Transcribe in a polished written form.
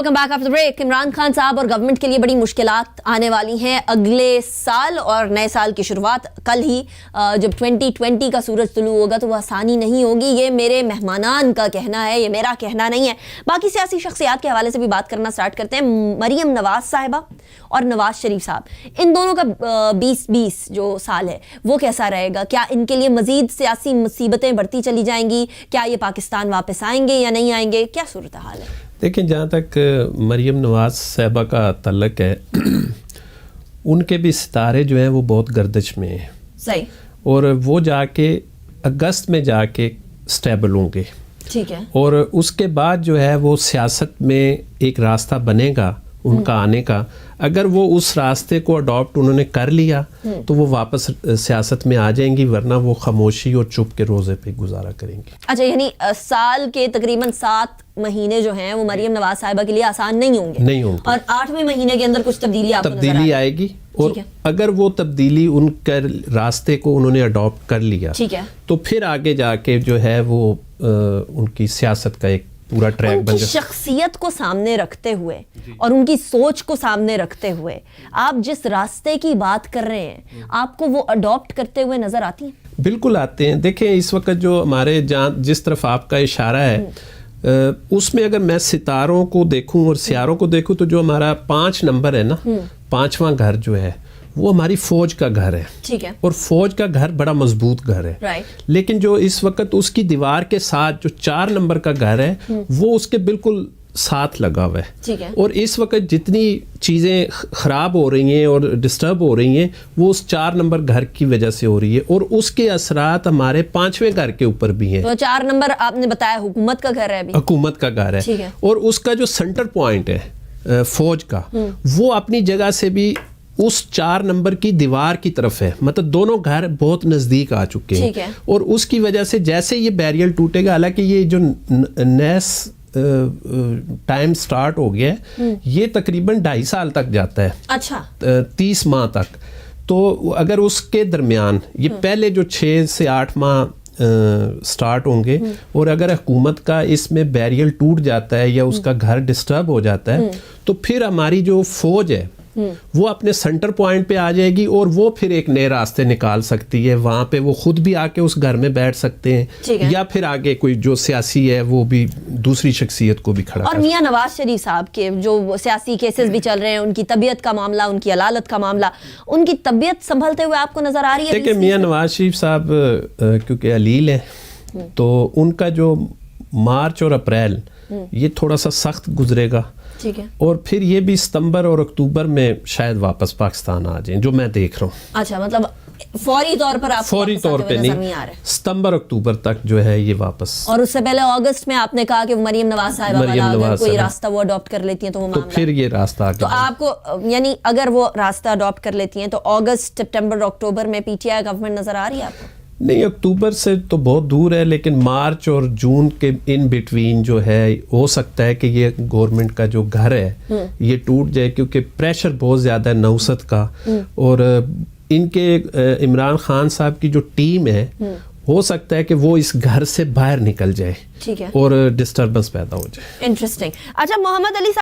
Welcome back after break. Imran Khan صاحب اور government کے لیے بڑی مشکلات آنے والی ہیں اگلے سال, اور نئے سال کی شروعات کل ہی جب 2020 کا سورج طلوع ہوگا تو وہ آسانی نہیں ہوگی. یہ میرے مہمانان کا کہنا ہے, یہ میرا کہنا نہیں ہے. باقی سیاسی شخصیات کے حوالے سے بھی بات کرنا سٹارٹ کرتے ہیں. مریم نواز صاحبہ اور نواز شریف صاحب, ان دونوں کا 2020 جو سال ہے وہ کیسا رہے گا؟ کیا ان کے لیے مزید سیاسی مصیبتیں بڑھتی چلی جائیں گی؟ کیا یہ پاکستان واپس آئیں گے یا نہیں آئیں گے؟ کیا صورتحال ہے؟ دیکھیں, جہاں تک مریم نواز صاحبہ کا تعلق ہے, ان کے بھی ستارے جو ہیں وہ بہت گردش میں ہیں. صحیح. اور وہ جا کے اگست میں جا کے سٹیبل ہوں گے. ٹھیک ہے. اور اس کے بعد جو ہے وہ سیاست میں ایک راستہ بنے گا ان کا آنے کا. اگر وہ اس راستے کو اڈاپٹ انہوں نے کر لیا تو وہ واپس سیاست میں آ جائیں گی, ورنہ وہ خاموشی اور چپ کے روزے پہ گزارا کریں گی. اچھا, یعنی سال کے تقریباً 7 مہینے جو ہیں وہ مریم نواز صاحبہ کے لیے آسان نہیں ہوں گے, اور 8ویں مہینے کے اندر کچھ تبدیلی آئے گی. اور اگر وہ تبدیلی ان کے راستے کو انہوں نے اڈاپٹ کر لیا تو پھر آگے جا کے جو ہے وہ ان کی سیاست کا ایک پورا ٹریک بن جائے. شخصیت کو سامنے رکھتے ہوئے اور ان کی سوچ کو سامنے رکھتے ہوئے آپ جس راستے کی بات کر رہے ہیں, آپ کو وہ اڈاپٹ کرتے ہوئے نظر آتی ہیں؟ بالکل آتے ہیں. دیکھیں, اس وقت جو ہمارے جس طرف آپ کا اشارہ ہے اس میں اگر میں ستاروں کو دیکھوں اور سیاروں کو دیکھوں تو جو ہمارا 5 نمبر ہے نا, 5واں گھر جو ہے وہ ہماری فوج کا گھر ہے. ٹھیک ہے. اور فوج کا گھر بڑا مضبوط گھر ہے. لیکن جو اس وقت اس کی دیوار کے ساتھ جو 4 نمبر کا گھر ہے وہ اس کے بالکل ساتھ لگا ہوا ہے. ٹھیک ہے. اور اس وقت جتنی چیزیں خراب ہو رہی ہیں اور ڈسٹرب ہو رہی ہیں وہ اس 4 نمبر گھر کی وجہ سے ہو رہی ہے, اور اس کے اثرات ہمارے 5ویں گھر کے اوپر بھی ہیں. تو 4 نمبر آپ نے بتایا حکومت کا گھر ہے, ابھی حکومت کا گھر ہے. اور اس کا جو سینٹر پوائنٹ ہے فوج کا, وہ اپنی جگہ سے بھی اس 4 نمبر کی دیوار کی طرف ہے. مطلب دونوں گھر بہت نزدیک آ چکے ہیں, اور اس کی وجہ سے جیسے یہ بیریئر ٹوٹے گا, حالانکہ یہ جو نیس ٹائم سٹارٹ ہو گیا ہے یہ تقریباً 2.5 سال تک جاتا ہے. اچھا. 30 ماہ تک. تو اگر اس کے درمیان یہ پہلے جو 6 سے 8 ماہ سٹارٹ ہوں گے, اور اگر حکومت کا اس میں بیریئر ٹوٹ جاتا ہے یا اس کا گھر ڈسٹرب ہو جاتا ہے تو پھر ہماری جو فوج ہے وہ اپنے سینٹر پوائنٹ پہ آ جائے گی, اور وہ پھر ایک نئے راستے نکال سکتی ہے. وہاں پہ وہ خود بھی آ کے اس گھر میں بیٹھ سکتے ہیں, یا پھر آگے کوئی جو سیاسی ہے وہ بھی دوسری شخصیت کو بھی کھڑا. اور میاں نواز شریف صاحب کے جو سیاسی کیسز بھی چل رہے ہیں, ان کی طبیعت کا معاملہ, ان کی علالت کا معاملہ, ان کی طبیعت سنبھلتے ہوئے آپ کو نظر آ رہی ہے؟ دیکھیں, میاں نواز شریف صاحب کیونکہ علیل ہیں تو ان کا جو مارچ اور اپریل یہ تھوڑا سا سخت گزرے گا. ٹھیک ہے. اور پھر یہ بھی ستمبر اور اکتوبر میں شاید واپس پاکستان آ جائیں, جو میں دیکھ رہا ہوں. اچھا, مطلب فوری طور پر آپ فوری طور پہ نہیں, ستمبر اکتوبر تک جو ہے یہ واپس. اور اس سے پہلے اگست میں آپ نے کہا کہ مریم نواز صاحبہ اگر کوئی راستہ وہ اڈاپٹ کر لیتی ہیں تو وہ معاملہ, تو پھر یہ راستہ آگے. تو آپ کو یعنی اگر وہ راستہ اڈاپٹ کر لیتی ہیں تو اگست, سپٹمبر, اکتوبر میں پی ٹی آئی گورنمنٹ نظر آ رہی ہے آپ کو؟ نہیں, اکتوبر سے تو بہت دور ہے, لیکن مارچ اور جون کے ان بٹوین جو ہے ہو سکتا ہے کہ یہ گورنمنٹ کا جو گھر ہے یہ ٹوٹ جائے, کیونکہ پریشر بہت زیادہ ہے نوسط کا, اور ان کے عمران خان صاحب کی جو ٹیم ہے ہو سکتا ہے کہ وہ اس گھر سے باہر نکل جائے. ٹھیک ہے. اور ڈسٹربنس پیدا ہو جائے. انٹرسٹنگ. اچھا, محمد علی